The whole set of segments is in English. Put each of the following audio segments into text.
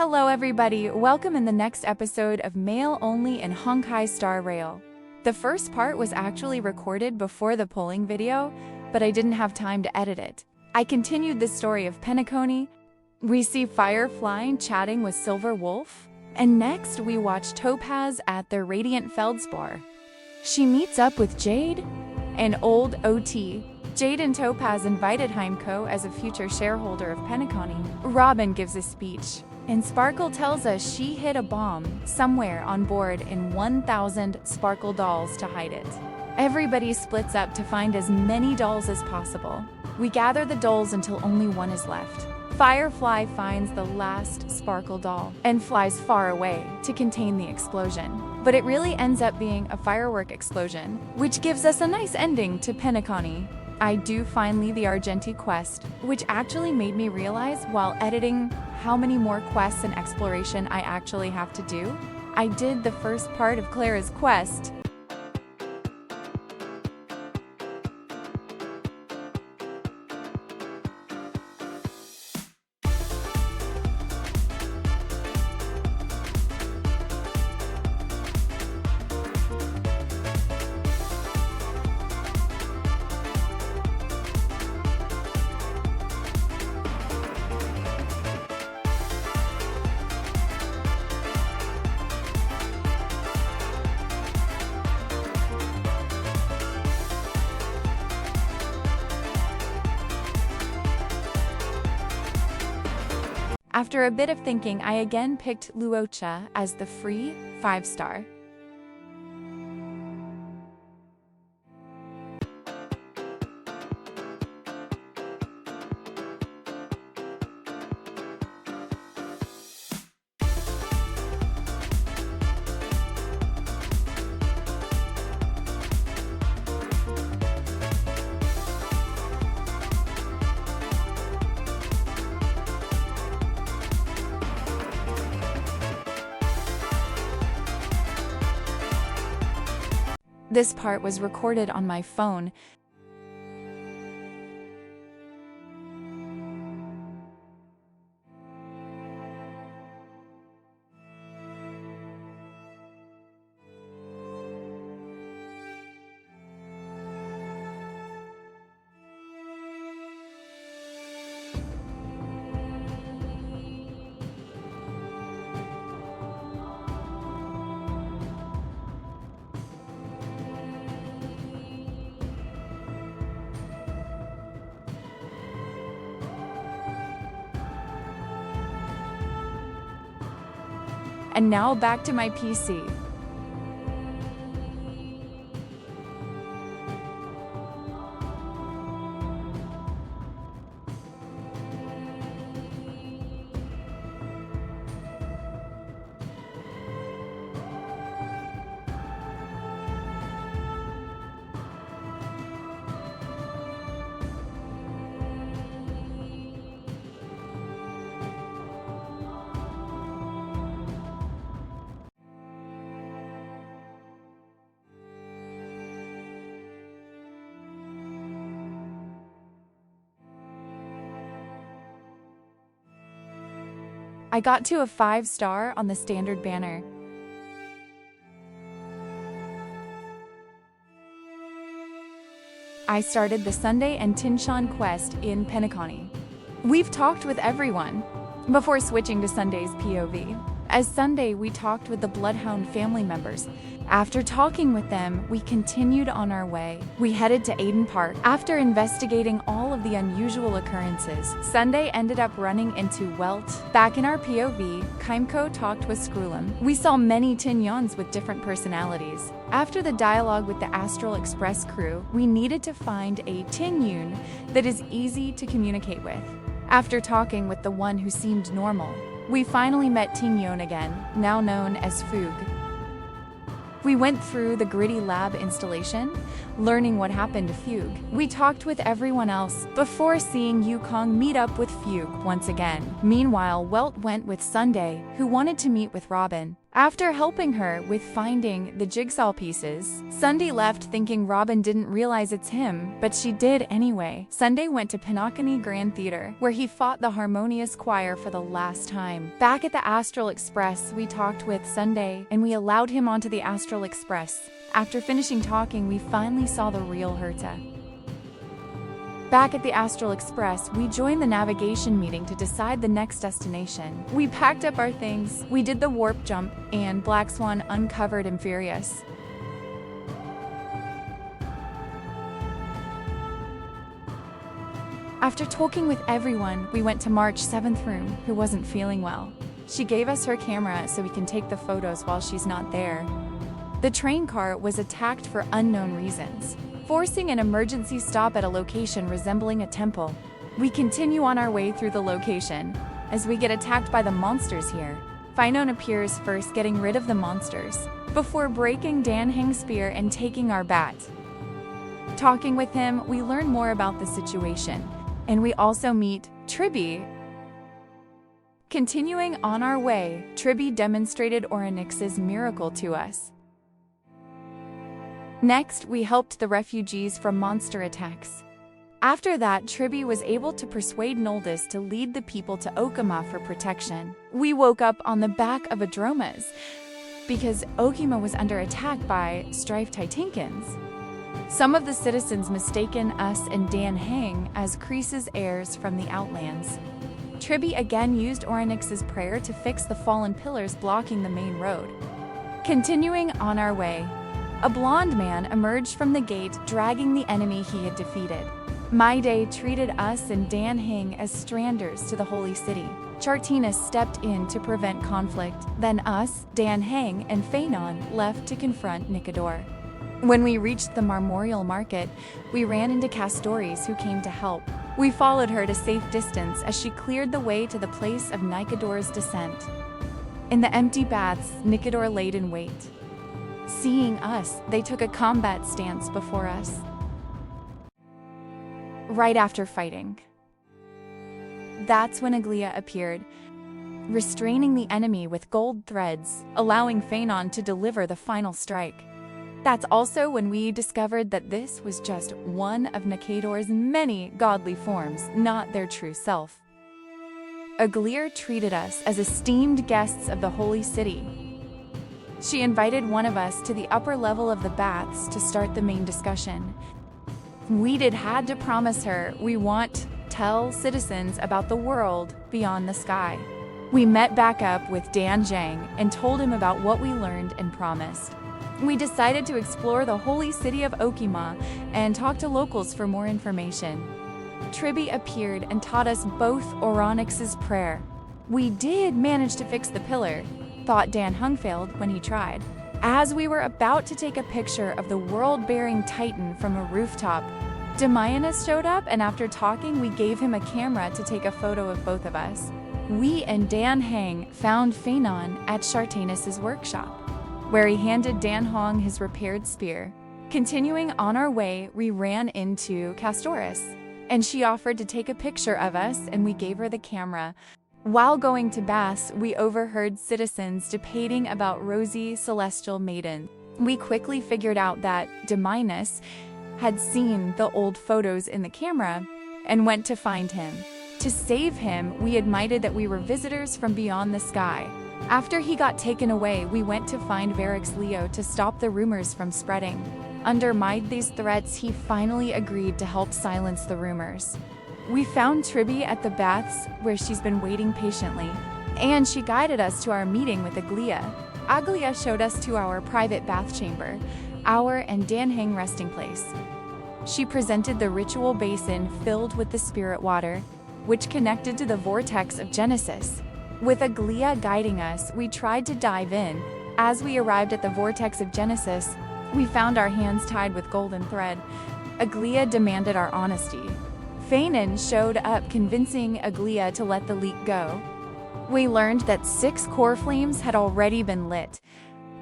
Hello everybody, welcome in the next episode of Male Only in Honkai Star Rail. The first part was actually recorded before the polling video, but I didn't have time to edit it. I continued the story of Penacony. We see Firefly chatting with Silver Wolf, and next we watch Topaz at their Radiant Feldspar. She meets up with Jade, an old OT. Jade and Topaz invited Hikaako as a future shareholder of Penacony. Robin gives a speech, and Sparkle tells us she hid a bomb somewhere on board in 1,000 Sparkle dolls to hide it. Everybody splits up to find as many dolls as possible. We gather the dolls until only one is left. Firefly finds the last Sparkle doll and flies far away to contain the explosion. But it really ends up being a firework explosion, which gives us a nice ending to Penacony. I do finally the Argenti quest, which actually made me realize while editing how many more quests and exploration I actually have to do. I did the first part of Clara's quest. After a bit of thinking, I again picked Luocha as the free 5-star. This part was recorded on my phone. And now back to my PC. I got to a 5-star on the standard banner. I started the Sunday and Tinshan quest in Penacony. We've talked with everyone before switching to Sunday's POV. As Sunday, we talked with the Bloodhound family members. After talking with them, we continued on our way. We headed to Aiden Park. After investigating all of the unusual occurrences, Sunday ended up running into Welt. Back in our POV, Hikaako talked with Skrullum. We saw many Tinyons with different personalities. After the dialogue with the Astral Express crew, we needed to find a Tinyun that is easy to communicate with. After talking with the one who seemed normal, we finally met Tinyon again, now known as Foog. We went through the gritty lab installation, learning what happened to Fugue. We talked with everyone else before seeing Yukong meet up with Fugue once again. Meanwhile, Welt went with Sunday, who wanted to meet with Robin. After helping her with finding the jigsaw pieces, Sunday left thinking Robin didn't realize it's him, but she did anyway. Sunday went to Pinocchio Grand Theater, where he fought the Harmonious Choir for the last time. Back at the Astral Express, we talked with Sunday, and we allowed him onto the Astral Express. After finishing talking, we finally saw the real Herta. Back at the Astral Express, we joined the navigation meeting to decide the next destination. We packed up our things, we did the warp jump, and Black Swan uncovered Amphoreus. After talking with everyone, we went to March 7th room, who wasn't feeling well. She gave us her camera so we can take the photos while she's not there. The train car was attacked for unknown reasons, forcing an emergency stop at a location resembling a temple. We continue on our way through the location, as we get attacked by the monsters here. Phenon appears first, getting rid of the monsters, before breaking Dan Heng's spear and taking our bat. Talking with him, we learn more about the situation, and we also meet Tribby. Continuing on our way, Tribby demonstrated Onyx's miracle to us. Next, we helped the refugees from monster attacks. After that, Tribby was able to persuade Noldus to lead the people to Okima for protection. We woke up on the back of a Dromas, because Okima was under attack by Strife Titankins. Some of the citizens mistaken us and Dan Heng as Kreese's heirs from the Outlands. Tribby again used Onyx's prayer to fix the fallen pillars blocking the main road. Continuing on our way, a blonde man emerged from the gate, dragging the enemy he had defeated. My Day treated us and Dan Heng as stranders to the Holy City. Chartinus stepped in to prevent conflict. Then us, Dan Heng, and Phenon left to confront Nicodor. When we reached the Marmorial Market, we ran into Castoris, who came to help. We followed her to safe distance as she cleared the way to the place of Nicodor's descent. In the empty baths, Nicodor laid in wait. Seeing us, they took a combat stance before us. Right after fighting, that's when Aglia appeared, restraining the enemy with gold threads, allowing Phenon to deliver the final strike. That's also when we discovered that this was just one of Nicodor's many godly forms, not their true self. Aglia treated us as esteemed guests of the Holy City. She invited one of us to the upper level of the baths to start the main discussion. We had to promise her we want tell citizens about the world beyond the sky. We met back up with Dan Zhang and told him about what we learned and promised. We decided to explore the holy city of Okima and talk to locals for more information. Tribby appeared and taught us both Onyx's prayer. We did manage to fix the pillar, thought Dan Heng failed when he tried. As we were about to take a picture of the world-bearing titan from a rooftop, Demianus showed up, and after talking, we gave him a camera to take a photo of both of us. We and Dan Heng found Phenon at Chartinus' workshop, where he handed Dan Heng his repaired spear. Continuing on our way, we ran into Castoris, and she offered to take a picture of us, and we gave her the camera. While going to baths, we overheard citizens debating about Rosie Celestial Maiden. We quickly figured out that Demianus had seen the old photos in the camera and went to find him. To save him, we admitted that we were visitors from beyond the sky. After he got taken away, we went to find Varix Leo to stop the rumors from spreading. Under Maide's threats, he finally agreed to help silence the rumors. We found Tribby at the baths, where she's been waiting patiently, and she guided us to our meeting with Aglia. Aglia showed us to our private bath chamber, our and Dan Heng resting place. She presented the ritual basin filled with the spirit water, which connected to the vortex of Genesis. With Aglia guiding us, we tried to dive in. As we arrived at the vortex of Genesis, we found our hands tied with golden thread. Aglia demanded our honesty. Phenon showed up, convincing Aglia to let the leak go. We learned that 6 core flames had already been lit.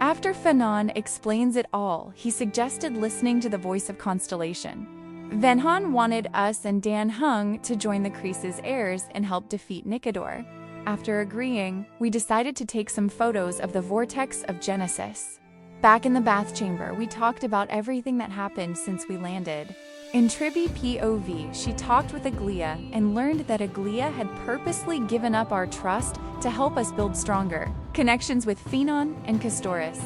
After Phenon explains it all, he suggested listening to the voice of Constellation. Venhan wanted us and Dan Heng to join the Kreese's heirs and help defeat Nicodor. After agreeing, we decided to take some photos of the vortex of Genesis. Back in the bath chamber, we talked about everything that happened since we landed. In Tribi POV, she talked with Aglia and learned that Aglia had purposely given up our trust to help us build stronger connections with Phenon and Castoris.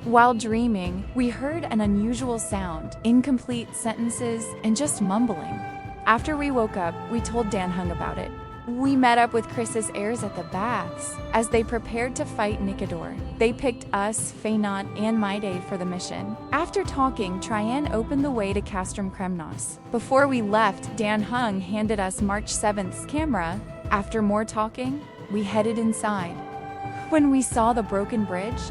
While dreaming, we heard an unusual sound, incomplete sentences, and just mumbling. After we woke up, we told Dan Hung about it. We met up with Chris's heirs at the baths. As they prepared to fight Nicodor, they picked us, Phenon, and Maide for the mission. After talking, Trian opened the way to Castrum Kremnos. Before we left, Dan Hung handed us March 7th's camera. After more talking, we headed inside. When we saw the broken bridge,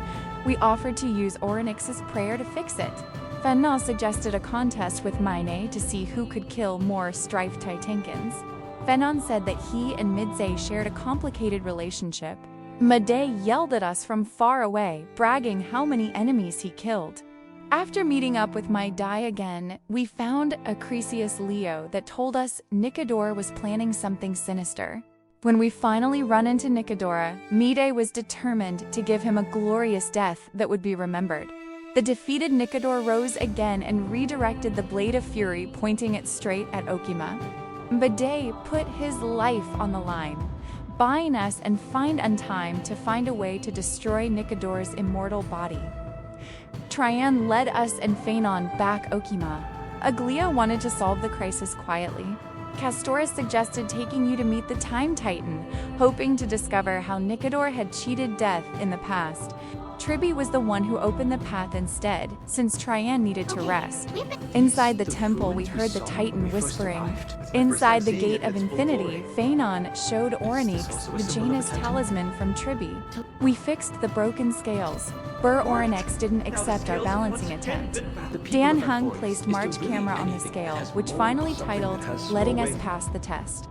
we offered to use Orynyx's prayer to fix it. Phenon suggested a contest with Maine to see who could kill more Strife Titankins. Phenon said that he and Midze shared a complicated relationship. Maide yelled at us from far away, bragging how many enemies he killed. After meeting up with Maide again, we found a Cresius Leo that told us Nicodor was planning something sinister. When we finally run into Nicodora, Maide was determined to give him a glorious death that would be remembered. The defeated Nicodor rose again and redirected the Blade of Fury, pointing it straight at Okima. Maide put his life on the line, buying us and find Untime to find a way to destroy Nicodor's immortal body. Trian led us and Phenon back Okima. Aglia wanted to solve the crisis quietly. Castoris suggested taking you to meet the Time Titan, hoping to discover how Nicodor had cheated death in the past. Tribi was the one who opened the path instead, since Trian needed to rest. Inside the temple, we heard the Titan whispering. Inside the Gate of Infinity, Phenon showed Orynyx the Janus talisman from Tribi. We fixed the broken scales. Orynyx didn't accept our balancing attempt. Dan Hung placed March camera on the scale, which finally titled, letting us pass the test.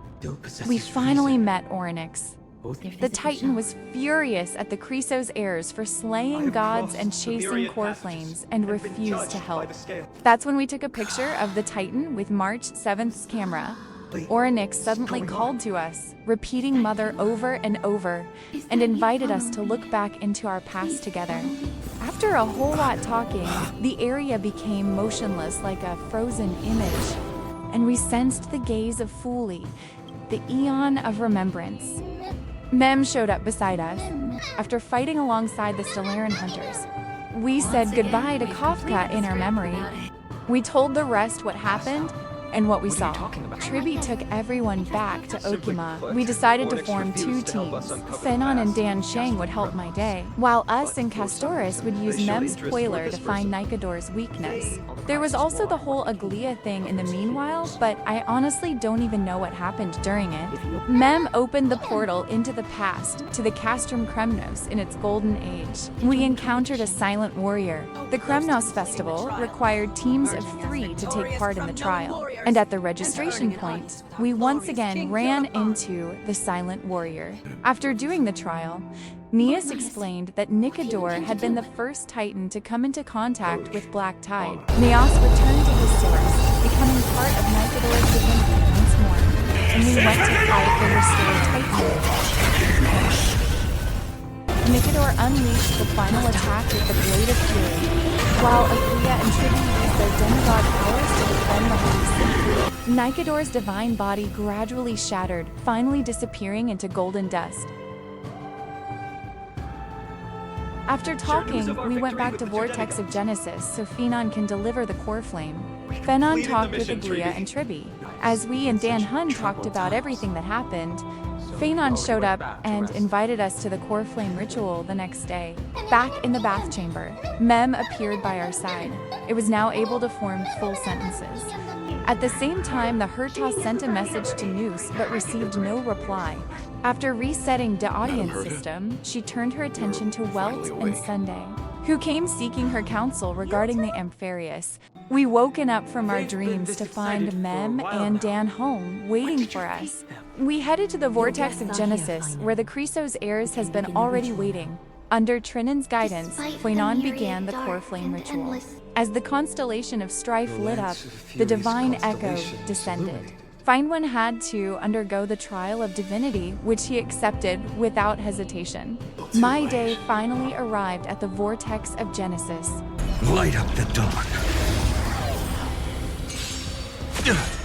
We finally met Orynyx. The Titan was furious at the Cresos heirs for slaying gods and chasing core flames and refused to help. That's when we took a picture of the Titan with March 7th's camera. Orynyx suddenly called to us, repeating Mother over and over, and invited us to look back into our past together. After a whole lot talking, the area became motionless like a frozen image, and we sensed the gaze of Fuli, the Eon of Remembrance. Mem showed up beside us. After fighting alongside the Stellaran hunters, we said goodbye to Kafka in our memory. We told the rest what happened and what we saw. Tribi took everyone back to Okima. We decided to form two teams. Phenon and Dan Shang would help Maide, while us and Castoris would use Mem's spoiler to find Nicodor's weakness. There was also the whole Aglia thing in the meanwhile, but I honestly don't even know what happened during it. Mem opened the portal into the past, to the Castrum Kremnos in its golden age. We encountered a silent warrior. The Kremnos festival required teams of 3 to take part in the trial. And at the registration point, we once again ran into the Silent Warrior. After doing the trial, Neas explained that Nicodor had been the first Titan to come into contact with Black Tide. Neas returned to his source, becoming part of Nicodor's divinity once more, and we went to fight the restored Titan. Nicodor unleashed the final attack with the Blade of Fury, while Aglia and Tribi used their demigod powers to defend the Holy City. Nicodor's divine body gradually shattered, finally disappearing into golden dust. After talking, we went back to Vortex of Genesis so Phenon can deliver the core flame. Phenon talked with Aglia and Tribi. As we and Dan Hun talked about everything that happened, Phenon showed up and invited us to the core flame ritual the next day. Back in the bath chamber, Mem appeared by our side. It was now able to form full sentences. At the same time, the Hertas sent a message to Noose but received no reply. After resetting the audience system, she turned her attention to Welt and Sunday, who came seeking her counsel regarding the Amphoreus. We woken up from our dreams to find Mem and Dan home, waiting for us. We headed to the Vortex of Genesis, where the Cresos heirs has been already waiting. Under Trinan's guidance, Phenon began the core flame ritual. As the constellation of strife lit up, the divine echo descended. Fine had to undergo the trial of divinity, which he accepted without hesitation. My day finally arrived at the vortex of Genesis. Light up the dawn.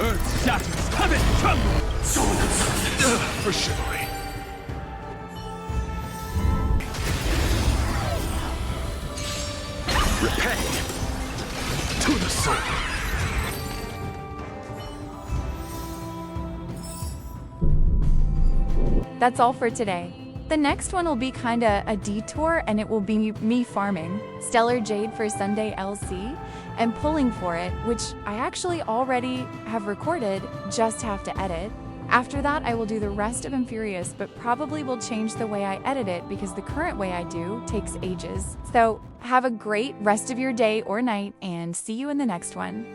Earth shatters, heaven trembles! For chivalry. Repent to the soul. That's all for today. The next one will be kinda a detour, and it will be me farming Stellar Jade for Sunday LC and pulling for it, which I actually already have recorded, just have to edit. After that, I will do the rest of Amphoreus, but probably will change the way I edit it because the current way I do takes ages. So have a great rest of your day or night, and see you in the next one.